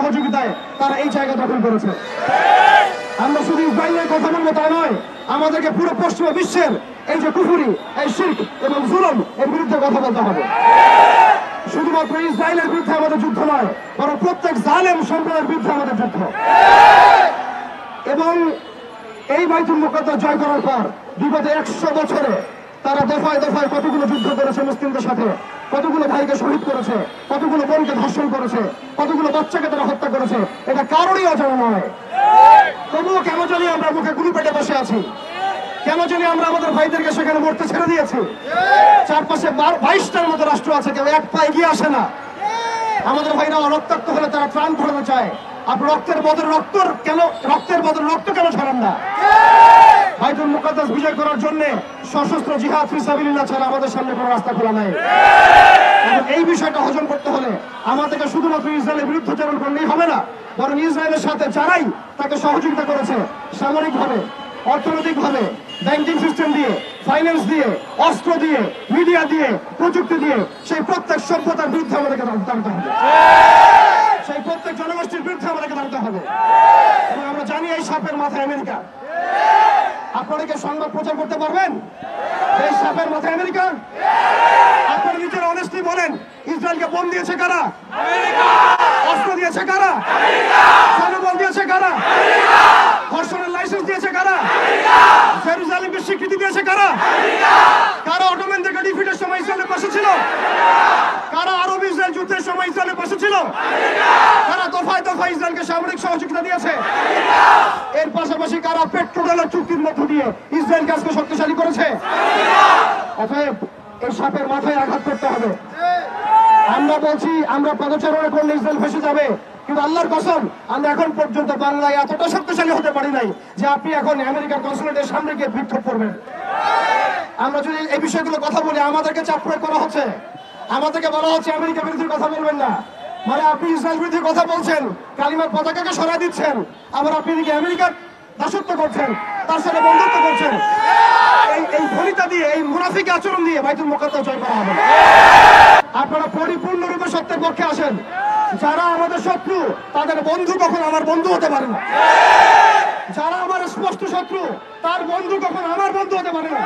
সহযোগিতায় তারা এই জায়গা দখল করেছে। আমরা শুধু ইসরায়েলের কথা বলবো তা নয়, আমাদেরকে পুরো পশ্চিমা বিশ্বের এই যে কুফরি, এই শিরক এবং জুলুম এর বিরুদ্ধে কথা বলতে হবে। শুধুমাত্র ইসরায়েলের বিরুদ্ধে আমাদের যুদ্ধ নয়, বরং প্রত্যেক জালেম সম্প্রদায়ের বিরুদ্ধে আমাদের যুদ্ধ। এবং এই বাইতুল মুকাদ্দাস জয় করার পর বিগত 100 বছরে তারা দফায় দফায় কতগুলো যুদ্ধ করেছে মুসলিমদের সাথে, কতগুলো ভাইকে শহীদ করেছে, কতগুলো বোনকে ধর্ষণ করেছে, কতগুলো বাচ্চাকে তারা হত্যা করেছে, এটা কারোরই অজানা নয়। তবুও কেন জানি আমরা মুখে গুলি পেটে বসে আছি, কেন জানি আমরা আমাদের ভাইদেরকে সেখানে মরতে ছেড়ে দিয়েছি। চারপাশে 22টার মতো রাষ্ট্র আছে, কেউ এক পা এগিয়ে আসে না। আমাদের ভাইরা রক্তাক্ত হলে তারা ত্রাণ ঘটাতে চায়, আপনি রক্তের বদলে রক্ত কেন ছড়ান না? বাইতুল মুকাদ্দাস বিজয় করার জন্য সশস্ত্র জিহাদ ফি সাবিলিল্লাহ ছাড়া আমাদের সামনে কোনো রাস্তা খোলা নাই। এই বিষয়টা হজম করতে হলে আমাদেরকে শুধুমাত্র ইসরায়েলের বিরুদ্ধাচরণ করলেই হবে না, বরং ইসরায়েলের সাথে যারাই তাকে সহযোগিতা করেছে সামরিকভাবে, অর্থনৈতিকভাবে, ব্যাংকিং সিস্টেম দিয়ে, ফাইন্যান্স দিয়ে, অস্ত্র দিয়ে, মিডিয়া দিয়ে, প্রযুক্তি দিয়ে, সেই প্রত্যেক সভ্যতার বিরুদ্ধে আমাদেরকে দাঁড়াতে হবে, সেই প্রত্যেক জনগোষ্ঠীর বিরুদ্ধে আমাদেরকে দাঁড়াতে হবে। এবং আমরা জানি এই সাপের মাথায় আমেরিকা। আপনারা কি সংবাদ প্রচার করতে পারবেন এই সাপের মাথায় আমেরিকা? আপনারা নিজেরা অনেস্টলি বলেন, ইসরায়েলকে বোম দিয়েছে কারা? অস্ত্র দিয়েছে কারা? জনবল দিয়েছে কারা? ধর্ষণের লাইসেন্স দিয়েছে কারা? জেরুজালেমকে স্বীকৃতি দিয়েছে কারা? কারা অটোম্যানদেরকে ডিফিটের সময় ইসরায়েলের পাশে ছিল? কারা আরব ইসরায়েল যুদ্ধের সময় ইসরায়েলের পাশে ছিল? কারা দফায় দফায় ইসরায়েলকে সামরিক সহযোগিতা দিয়েছে? এর পাশাপাশি কারা পেট্রোডলার চুক্তির মধ্য দিয়ে ইসরায়েলকে আজকে শক্তিশালী করেছে? অতএব এই সাপের মাথায় আঘাত করতে হবে। আমরা বলছি, আমরা পদচারণা করলে ইসরায়েল ভেসে যাবে, কিন্তু আল্লাহর কসম আমরা এখন পর্যন্ত বাংলায় এতটা শক্তিশালী হতে পারি নাই যে আপনি এখন আমেরিকার কনসুলেটের সামনে গিয়ে বিক্ষোভ করবেন। আমরা যদি এই বিষয়গুলো কথা বলি, আমাদেরকে চাপ প্রয়োগ করা হচ্ছে, আমাদেরকে বলা হচ্ছে আমেরিকা বিরোধী কথা বলবেন না। মানে আপনি ইসরায়েল বিরোধী কথা বলছেন, কালিমার পতাকাকে সরাই দিচ্ছেন, আবার আপনি এদিকে আমেরিকার দাসত্ব করছেন, তার সাথে বন্ধুত্ব করছেন। এই ভনিতা দিয়ে, এই মুনাফিক আচরণ দিয়ে বাইতুল মুকাদ্দাস জয় করা হবে। আপনারা পরিপূর্ণরূপে সত্যের পক্ষে আসেন। যারা আমাদের শত্রু তাদের বন্ধু কখন আমার বন্ধু হতে পারে না। যারা আমার স্পষ্ট শত্রু তার বন্ধু কখন আমার বন্ধু হতে পারে না।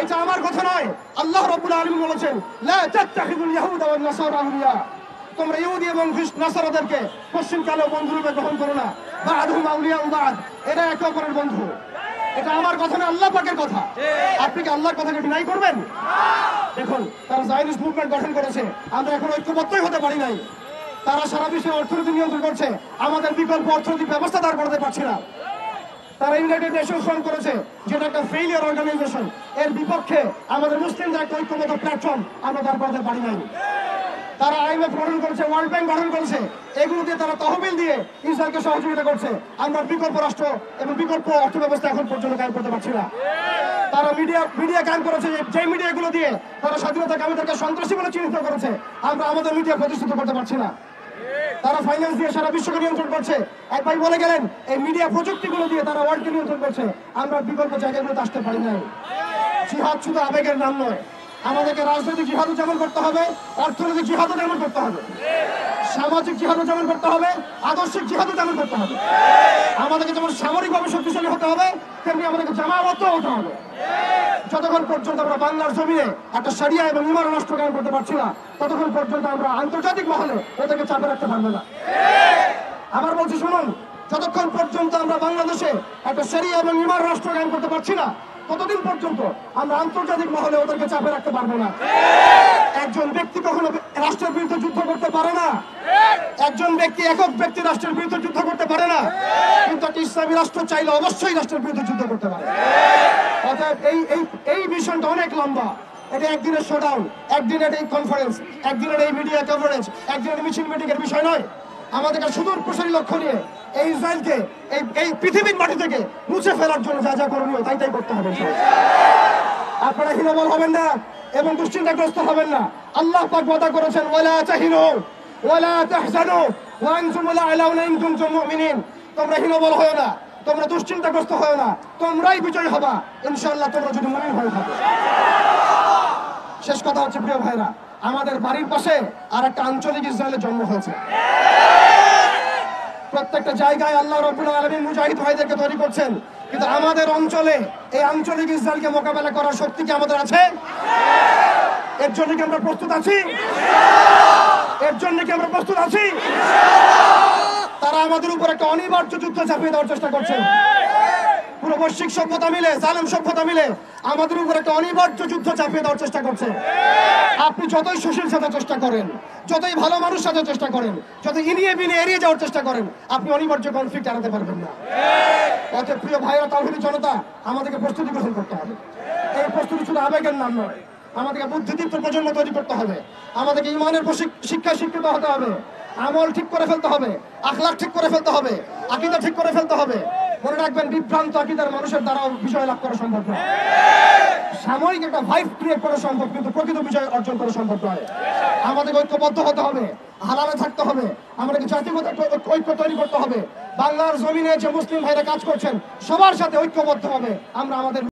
এটা আমার কথা নয়, আল্লাহ রাব্বুল আলামিন বলেছেন, লা তাত্তাখিযুল ইয়াহুদা ওয়ান নাসারা আউলিয়া, তোমরা ইহুদি এবং নাসারাদেরকে পশ্চিমকালেও বন্ধুরূপে গ্রহণ করো না। বা'দুহুম আউলিয়া বা'দ, এরা একে অপরের বন্ধু। এটা আমার কথা না, আল্লাহ পাকের কথা। আপনি কি আল্লাহর কথাকে ডিনাই করবেন? দেখুন, তারা জায়নিস্ট মুভমেন্ট গঠন করেছে, আমরা এখন ঐক্যবদ্ধই হতে পারি নাই। তারা সারা বিশ্বের অর্থনীতি নিয়ন্ত্রণ করছে, আমাদের বিকল্প অর্থনৈতিক ব্যবস্থা দাঁড় করাতে পারছি না। তারা ইউনাইটেড নেশনস ফর্ম করেছে, যেটা একটা ফেইলিয়ার অর্গানাইজেশন। এর বিপক্ষে আমাদের মুসলিমদের একটা ঐক্যবদ্ধ প্ল্যাটফর্ম আমরা দাঁড় করাতে পারি নাই। তারা IMF গঠন করেছে, ওয়ার্ল্ড ব্যাংক গঠন করেছে, এগুলো দিয়ে তারা তহবিল দিয়ে ইসরায়েলকে সহযোগিতা করছে। আমরা বিকল্প রাষ্ট্র এবং বিকল্প অর্থ ব্যবস্থা এখন পর্যন্ত কায়েম করতে পারছি না। তারা মিডিয়া কায়েম করেছে, যে মিডিয়াগুলো দিয়ে তারা স্বাধীনতাকামীদেরকে সন্ত্রাসী বলে চিহ্নিত করেছে, আমরা আমাদের মিডিয়া প্রতিষ্ঠিত করতে পারছি না। তারা ফাইন্যান্স দিয়ে সারা বিশ্বকে নিয়ন্ত্রণ করছে। এক ভাই বলে গেলেন, এই মিডিয়া প্রযুক্তিগুলো দিয়ে তারা ওয়ার্ল্ডকে নিয়ন্ত্রণ করছে, আমরা বিকল্প জায়গাগুলোতে আসতে পারি নাই। জিহাদ শুধু আবেগের নাম নয়, আমাদেরকে রাজনৈতিক জিহাদও যেমন করতে হবে, অর্থনৈতিক জিহাদও যেমন করতে হবে, সামাজিক জিহাদও যেমন করতে হবে, আদর্শিক জিহাদও যেমন করতে হবে। আমাদেরকে যেমন সামরিকভাবে শক্তিশালী হতে হবে, তেমনি আমাদেরকে জামাবদ্ধ হতে হবে। যতক্ষণ পর্যন্ত আমরা বাংলার জমিনে একটা শরিয়া এবং ঈমান রাষ্ট্র কায়েম করতে পারছি না, ততক্ষণ পর্যন্ত আমরা আন্তর্জাতিক মহলে ওদেরকে চাপে রাখতে পারবো না। আবার বলছি শুনুন, যতক্ষণ পর্যন্ত আমরা বাংলাদেশে একটা শরিয়া এবং ঈমান রাষ্ট্র কায়েম করতে পারছি না, ততদিন পর্যন্ত আমরা আন্তর্জাতিক মহলে ওদেরকে চাপে রাখতে পারবো না। একজন ব্যক্তি কখনো রাষ্ট্রের বিরুদ্ধে যুদ্ধ করতে পারে না, একজন ব্যক্তি একক ব্যক্তি রাষ্ট্রের বিরুদ্ধে যুদ্ধ করতে পারে না, কিন্তু একটা ইসলামী রাষ্ট্র চাইলে অবশ্যই রাষ্ট্রের বিরুদ্ধে যুদ্ধ করতে পারে। অর্থাৎ এই মিশনটা অনেক লম্বা। এটা একদিনের শোডাউন, একদিনের এই কনফারেন্স, একদিনের এই মিডিয়া কভারেজ, একদিনের মিছিল মিটিং এর বিষয় নয়। আমাদেরকে সুদূর প্রসারী লক্ষ্য নিয়ে এই ইসরায়েলকে এই পৃথিবীর মাটি থেকে মুছে ফেলার জন্য যা যা করণীয় তাই করতে হবে। আপনারা হীনবল হবেন না এবং দুশ্চিন্তাগ্রস্ত হবেন না। আল্লাহ পাক ওয়াদা করেছেন, ওয়ালা তাহিনু ওয়ালা তাহজানু ওয়া আনতুমুল আ'লাউনা ইন কুনতুম মুমিনিন। তোমরা হীনবল হয় না, তোমরা দুশ্চিন্তাগ্রস্ত হয় না, তোমরাই বিজয়ী হবা ইনশাআল্লাহ, তোমরা যদি মুমিন হয়ে থাকো। শেষ কথা হচ্ছে, প্রিয় ভাইরা, আমাদের বাড়ির পাশে আর একটা আঞ্চলিক ইসরায়েলের জন্ম হয়েছে। প্রত্যেকটা জায়গায় আল্লাহ রাব্বুল আলামিন মুজাহিদ ভাইদেরকে তৈরি করছেন, কিন্তু আমাদের অঞ্চলে এই আঞ্চলিক ইসরায়েলকে মোকাবেলা করার শক্তি কি আমাদের আছে? এর জন্য কি আমরা প্রস্তুত আছি? এর জন্য কি আমরা প্রস্তুত আছি? তারা আমাদের উপর একটা অনিবার্য যুদ্ধ চাপিয়ে দেওয়ার চেষ্টা করছে। পুরো বৈশ্বিক সভ্যতা মিলে, জালেম সভ্যতা মিলে আমাদের উপর একটা অনিবার্য যুদ্ধ চাপিয়ে দেওয়ার চেষ্টা করছে। আপনি যতই সুশীল সাথে চেষ্টা করেন, যতই ভালো মানুষ সাথে চেষ্টা করেন, যত ইনিয়ে বিনিয়ে এড়িয়ে যাওয়ার চেষ্টা করেন, আপনি অনিবার্য কনফ্লিক্ট এড়াতে পারবেন না। অতএব প্রিয় ভাইরা, তাওহীদি জনতা, আমাদেরকে প্রস্তুতি গ্রহণ করতে হবে। এই প্রস্তুতি শুধু আবেগের নাম নয়, আমাদেরকে বুদ্ধিদীপ্ত প্রজন্ম তৈরি করতে হবে। আমাদেরকে ইমানের শিক্ষায় শিক্ষিত হতে হবে, আমল ঠিক করে ফেলতে হবে, আখলাক ঠিক করে ফেলতে হবে, আকীদা ঠিক করে ফেলতে হবে। মনে রাখবেন, বিভ্রান্ত আকীদার মানুষের দ্বারা বিষয় লাভ করা সম্ভব নয়। সাময়িক একটা ভাইব ক্রিয়েট করা সম্ভব, কিন্তু প্রকৃত বিষয় অর্জন করা সম্ভব নয়। আমাদের ঐক্যবদ্ধ হতে হবে, হালালে থাকতে হবে, আমাদেরকে জাতিগত ঐক্য তৈরি করতে হবে। বাংলার জমিনে যে মুসলিম ভাইরা কাজ করছেন, সবার সাথে ঐক্যবদ্ধ হবে আমরা আমাদের